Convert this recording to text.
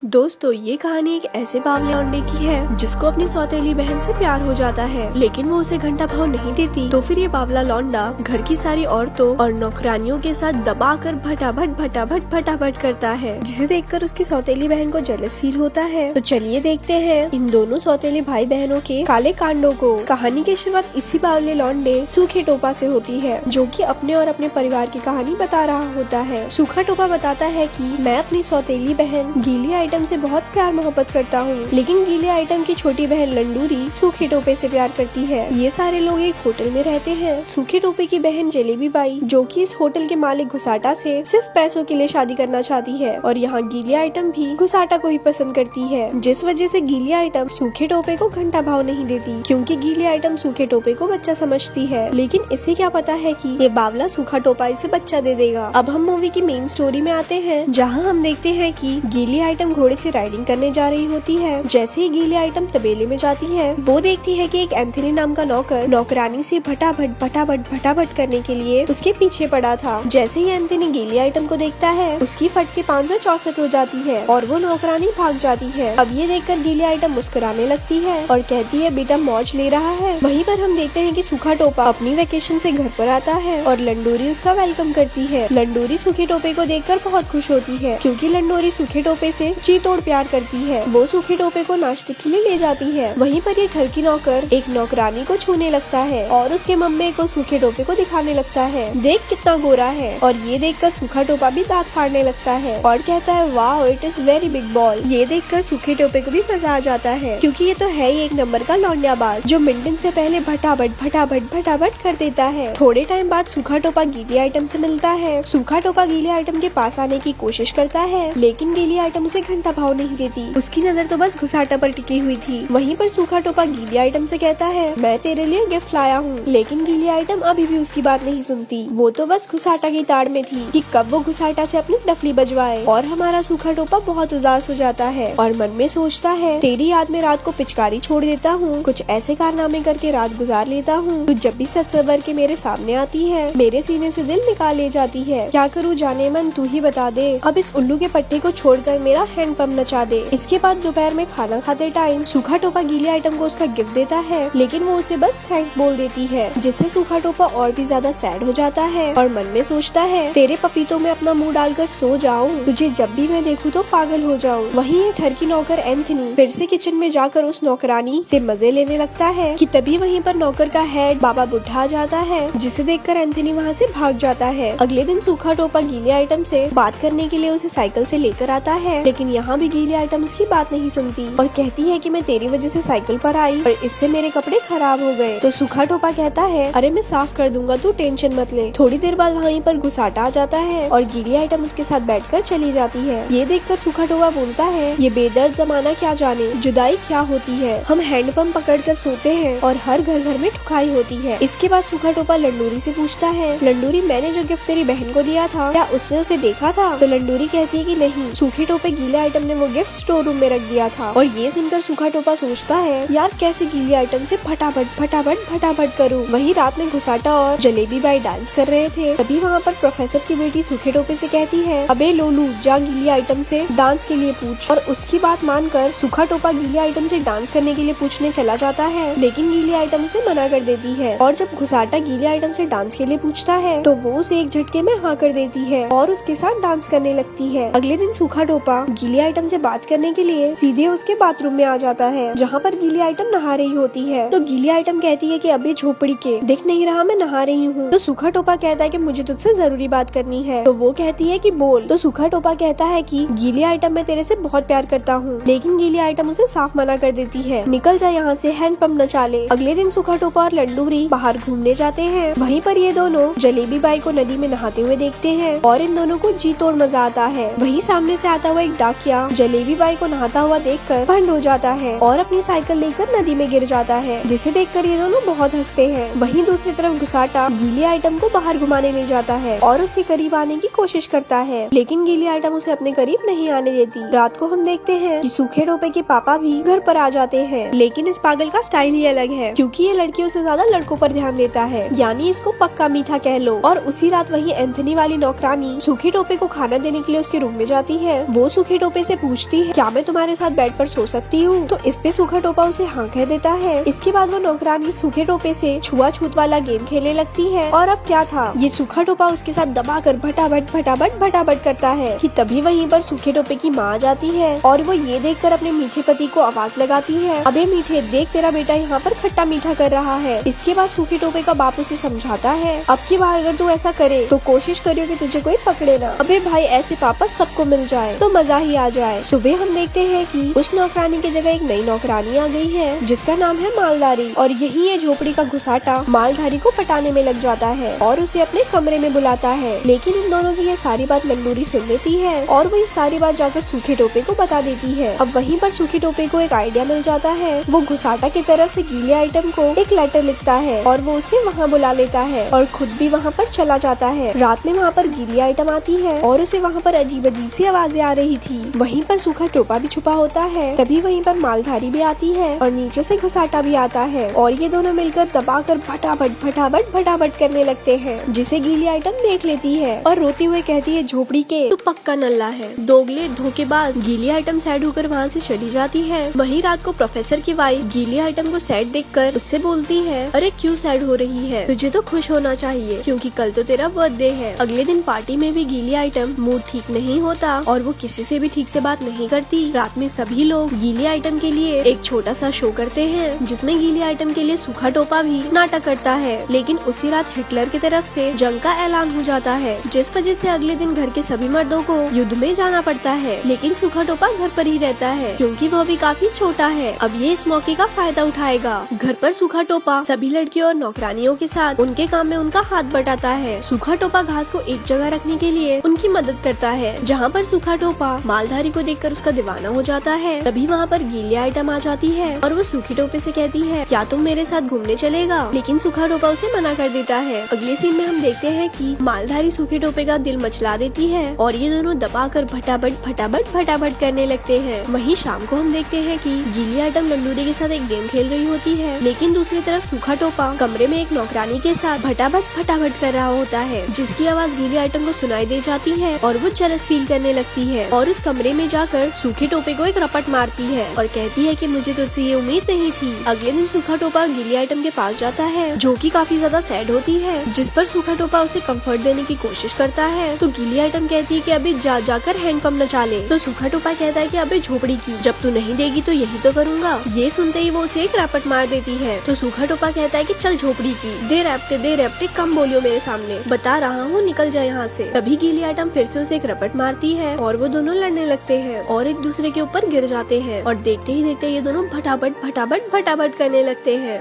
दोस्तों ये कहानी एक ऐसे बावले लौंडे की है जिसको अपनी सौतेली बहन से प्यार हो जाता है, लेकिन वो उसे घंटा भाव नहीं देती। तो फिर ये बावला लौंडा घर की सारी औरतों और नौकरानियों के साथ दबाकर भटाभट करता है, जिसे देखकर उसकी सौतेली बहन को जेलस फील होता है। तो चलिए देखते हैं इन दोनों सौतेली भाई बहनों के काले कांडों को। कहानी की शुरुआत इसी बावले लौंडे सूखे टोपा से होती है, जो कि अपने और अपने परिवार की कहानी बता रहा होता है। सूखा टोपा बताता है कि मैं अपनी सौतेली बहन गीली आइटम से बहुत प्यार मोहब्बत करता हूँ, लेकिन गीले आइटम की छोटी बहन लंडूरी सूखे टोपे से प्यार करती है। ये सारे लोग एक होटल में रहते हैं। सूखे टोपे की बहन जलेबी बाई, जो कि इस होटल के मालिक घुसाटा से सिर्फ पैसों के लिए शादी करना चाहती है, और यहाँ गीली आइटम भी घुसाटा को ही पसंद करती है, जिस वजह से गीली आइटम सूखे टोपे को घंटा भाव नहीं देती, क्योंकि गीली आइटम सूखे टोपे को बच्चा समझती है। लेकिन इसे क्या पता है कि ये बावला सूखा टोपा इसे बच्चा दे देगा। अब हम मूवी की मेन स्टोरी में आते हैं, जहाँ हम देखते हैं कि गीली आइटम घोड़े से राइडिंग करने जा रही होती है। जैसे ही गीली आइटम तबेले में जाती है, वो देखती है कि एक एंथनी नाम का नौकर नौकरानी से भटाभट करने के लिए उसके पीछे पड़ा था। जैसे ही एंथनी गीली आइटम को देखता है, उसकी फटके 564 हो जाती है और वो नौकरानी भाग जाती है। अब ये देखकर गीली आइटम मुस्कुराने लगती है और कहती है बेटा मौज ले रहा है। वहीं पर हम देखते हैं कि सूखा टोपा अपनी वेकेशन से घर पर आता है और लंडोरी उसका वेलकम करती है। लंडोरी सूखे टोपे को देखकर बहुत खुश होती है, क्योंकि लंडोरी सूखे टोपे से जी तोड़ प्यार करती है। वो सूखे टोपे को नाश्ते के लिए ले जाती है। वहीं पर ये ठरकी नौकर एक नौकरानी को छूने लगता है और उसके मम्मी को सूखे टोपे को दिखाने लगता है, देख कितना गोरा है। और ये देखकर सूखा टोपा भी दांत फाड़ने लगता है और कहता है वाह it is very big ball. ये देखकर सूखे टोपे को भी मजा आ जाता है, क्योंकि ये तो है ही एक नंबर का लौंडियाबाज, जो मिनटन से पहले भटाभट कर देता है। थोड़े टाइम बाद सूखा टोपा गीली आइटम से मिलता है। सूखा टोपा गीली आइटम के पास आने की कोशिश करता है, लेकिन गीली आइटम उसे घंटा भाव नहीं देती। उसकी नजर तो बस घुसाटा पर टिकी हुई थी। वहीं पर सूखा टोपा गीली आइटम से कहता है मैं तेरे लिए गिफ्ट लाया हूँ, लेकिन गीली आइटम अभी भी उसकी बात नहीं सुनती। वो तो बस घुसाटा की ताड़ में थी कि कब वो घुसाटा से अपनी डफली बजवाए। और हमारा सूखा टोपा बहुत उदास हो जाता है और मन में सोचता है तेरी याद में रात को पिचकारी छोड़ देता हूँ, कुछ ऐसे कारनामे करके रात गुजार लेता हूँ। तू जब भी सच सवर के मेरे सामने आती है, मेरे सीने से दिल निकाल ले जाती है। क्या करूँ जाने मन तू ही बता दे, अब इस उल्लू के पट्टे को छोड़कर मेरा हैंड पंप नचा दे। इसके बाद दोपहर में खाना खाते टाइम सूखा टोपा गीली आइटम को उसका गिफ्ट देता है, लेकिन वो उसे बस थैंक्स बोल देती है, जिससे सूखा टोपा और भी ज्यादा सैड हो जाता है और मन में सोचता है तेरे पपीतों में अपना मुंह डालकर सो जाऊं, तुझे जब भी मैं देखूं तो पागल हो जाऊं। वहीं ये ठरकी नौकर एंथनी फिर से किचन में जाकर उस नौकरानी से मजे लेने लगता है कि तभी वहीं पर नौकर का हेड बाबा बुढ़ा आ जाता है, जिसे देखकर एंथनी वहाँ से भाग जाता है। अगले दिन सूखा टोपा गीली आइटम से बात करने के लिए उसे साइकिल से लेकर आता है, लेकिन यहाँ भी गीली आइटम उसकी बात नहीं सुनती और कहती है कि मैं तेरी वजह से साइकिल पर आई और इससे मेरे कपड़े खराब हो गए। तो सूखा टोपा कहता है अरे मैं साफ कर दूंगा, तू टेंशन मत ले। थोड़ी देर बाद वहीं पर घुसाटा आ जाता है और गीली आइटम उसके साथ बैठकर चली जाती है। ये देखकर सूखा टोपा बोलता है ये बेदर्द जमाना क्या जाने जुदाई क्या होती है, हम हैंडपंप पकड़कर सोते हैं और हर घर घर में ठुकाई होती है। इसके बाद सूखा टोपा लंडूरी से पूछता है लंडूरी मैंने जो गिफ्ट तेरी बहन को दिया था क्या उसने उसे देखा था? तो लंडूरी कहती है कि नहीं, सूखे टोपे गीले आइटम ने वो गिफ्ट स्टोर रूम में रख दिया था। और ये सुनकर सूखा टोपा सोचता है यार कैसे गीली आइटम से फटाफट करूं। वहीं रात में घुसाटा और जलेबी बाई डांस कर रहे थे, तभी वहाँ पर प्रोफेसर की बेटी सूखे टोपे से कहती है अबे लोलू जा गीली आइटम से डांस के लिए पूछ। और उसकी बात मानकर सूखा टोपा गीली आइटम से डांस करने के लिए पूछने चला जाता है, लेकिन गीली आइटम उसे मना कर देती है। और जब घुसाटा गीली आइटम से डांस के लिए पूछता है, तो वो उसे एक झटके में हाँ कर देती है और उसके साथ डांस करने लगती है। अगले दिन सूखा टोपा गीली आइटम से बात करने के लिए सीधे उसके बाथरूम में आ जाता है, जहाँ पर गीली आइटम नहा रही होती है। तो गीली आइटम कहती है कि अबे झोपड़ी के दिख नहीं रहा मैं नहा रही हूँ। तो सूखा टोपा कहता है कि मुझे तुझसे जरूरी बात करनी है। तो वो कहती है कि बोल। तो सूखा टोपा कहता है कि गीली आइटम मैं तेरे से बहुत प्यार करता हूँ, लेकिन गीली आइटम उसे साफ मना कर देती है, निकल जा यहाँ से, हैंड पंप नचा ले। अगले दिन सूखा टोपा और लंडूरी बाहर घूमने जाते हैं। वहीं पर ये दोनों जलेबी बाई को नदी में नहाते हुए देखते हैं और इन दोनों को जी तोड़ मजा आता है। वहीं सामने से आता हुआ एक डाकिया जलेबी बाई को नहाता हुआ देखकर बंद हो जाता है और अपनी साइकिल लेकर नदी में गिर जाता है, जिसे देखकर ये दोनों बहुत हंसते हैं। वहीं दूसरी तरफ घुसाटा गीली आइटम को बाहर घुमाने ले जाता है और उसके करीब आने की कोशिश करता है, लेकिन गीली आइटम उसे अपने करीब नहीं आने देती। रात को हम देखते हैं कि सूखे टोपे के पापा भी घर पर आ जाते हैं, लेकिन इस पागल का स्टाइल ही अलग है, क्योंकि ये लड़कियों से ज्यादा लड़कों पर ध्यान देता है, यानी इसको पक्का मीठा कह लो। और उसी रात वही एंथनी वाली नौकरानी सूखे टोपे को खाना देने के लिए उसके रूम में जाती है। वो सूखे टोपे से पूछती है, क्या मैं तुम्हारे साथ बेड पर सो सकती हूँ? तो इस पे सूखा टोपा उसे हाँ कह देता है। इसके बाद वो नौकरानी सूखे टोपे से छुआछूत वाला गेम खेलने लगती है। और अब क्या था, ये सूखा टोपा उसके साथ दबाकर भटाभट करता है कि तभी वहीं पर सूखे टोपे की माँ आ जाती है और वो ये देखकर अपने मीठे पति को आवाज लगाती है, अबे मीठे, देख तेरा बेटा यहाँ पर खट्टा मीठा कर रहा है। इसके बाद सूखे टोपे का बाप उसे समझाता है, अब की बार अगर तू ऐसा करे तो कोशिश करियो कि तुझे कोई पकड़े ना। अबे भाई, ऐसे पापा सबको मिल जाए तो मजा ही आ जाए। सुबह हम देखते हैं कि उस नौकरानी की जगह एक नई नौकरानी आ गई है जिसका नाम है मालधारी। और यही ये झोपड़ी का घुसाटा मालधारी को पटाने में लग जाता है और उसे अपने कमरे में बुलाता है। लेकिन इन दोनों की ये सारी बात लंगूरी सुन लेती है और वो ये सारी बात जाकर सूखे टोपे को बता देती है। अब वहीं पर सूखे टोपे को एक आइडिया मिल जाता है। वो घुसाटा की तरफ से गीले आइटम को एक लेटर लिखता है और वो उसे वहाँ बुला लेता है और खुद भी वहाँ पर चला जाता है। रात में वहाँ पर गीली आइटम आती है और उसे वहाँ पर अजीब अजीब सी आवाजें आ रही थी। वहीं पर सूखा टोपा भी छुपा होता है। तभी वहीं पर मालधारी भी आती है और नीचे से घुसाटा भी आता है और ये दोनों मिलकर दबाकर भटाभट करने लगते हैं, जिसे गीली आइटम देख लेती है और रोती हुए कहती है, झोपड़ी के तू पक्का नल्ला है। दोगले धोखेबाज। गीली आइटम सैड होकर वहाँ से चली जाती है। वहीं रात को प्रोफेसर की वाइफ गीली आइटम को सैड देखकर उससे बोलती है, अरे क्यों सैड हो रही है, तुझे तो खुश होना चाहिए क्योंकि कल तो तेरा बर्थडे है। अगले दिन पार्टी में भी गीली आइटम मूड ठीक नहीं होता और वो किसी से भी ठीक से बात नहीं करती। रात में सभी लोग गीली आइटम के लिए एक छोटा सा शो करते हैं जिसमें गीली आइटम के लिए सूखा टोपा भी नाटक करता है। लेकिन उसी रात हिटलर की तरफ से जंग का ऐलान हो जाता है, जिस वजह से अगले दिन घर के सभी मर्दों को युद्ध में जाना पड़ता है। लेकिन सूखा टोपा घर पर ही रहता है क्योंकि वो भी काफी छोटा है। अब ये इस मौके का फायदा उठाएगा। घर पर सूखा टोपा सभी लड़कियों और नौकरानियों के साथ उनके काम में उनका हाथ बटाता है। सूखा टोपा घास को एक जगह रखने के लिए उनकी मदद करता है, जहाँ पर सूखा टोपा मालधारी को देखकर उसका दीवाना हो जाता है। तभी वहाँ पर गीली आइटम आ जाती है और वो सूखे टोपे से कहती है, क्या तुम मेरे साथ घूमने चलेगा? लेकिन सूखा टोपा उसे मना कर देता है। अगले सीन में हम देखते हैं कि मालधारी सूखे टोपे का दिल मचला देती है और ये दोनों दबाकर भटाभट करने लगते हैं। वहीं शाम को हम देखते हैं कि गीली आइटम लंडूरी के साथ एक गेम खेल रही होती है, लेकिन दूसरी तरफ सूखा टोपा कमरे में एक नौकरानी के साथ भटाभट कर रहा होता है, जिसकी आवाज गीली आइटम को सुनाई दे जाती है और वो जेलस फील करने लगती है और उस कमरे में जाकर सूखे टोपे को एक रपट मारती है और कहती है कि मुझे तुझसे ये उम्मीद नहीं थी। अगले दिन सूखा टोपा गीली आइटम के पास जाता है जो कि काफी ज्यादा सैड होती है, जिस पर सूखा टोपा उसे कंफर्ट देने की कोशिश करता है। तो गीली आइटम कहती है कि अभी जाकर हैंडपंप नचा ले। तो सूखा टोपा कहता है कि अबे झोपड़ी की, जब तू नहीं देगी तो यही तो करूँगा। ये सुनते ही वो उसे एक रपट मार देती है। तो सूखा टोपा कहता है कि चल झोपड़ी की, दे रैप्टे कम बोलियो मेरे सामने, बता रहा हूँ निकल जाए यहाँ से। तभी गीली आइटम फिर से उसे एक रपट मारती है और वो दोनों लड़ने लगते हैं और एक दूसरे के ऊपर गिर जाते हैं और देखते ही देखते ये दोनों भटाभट करने लगते हैं।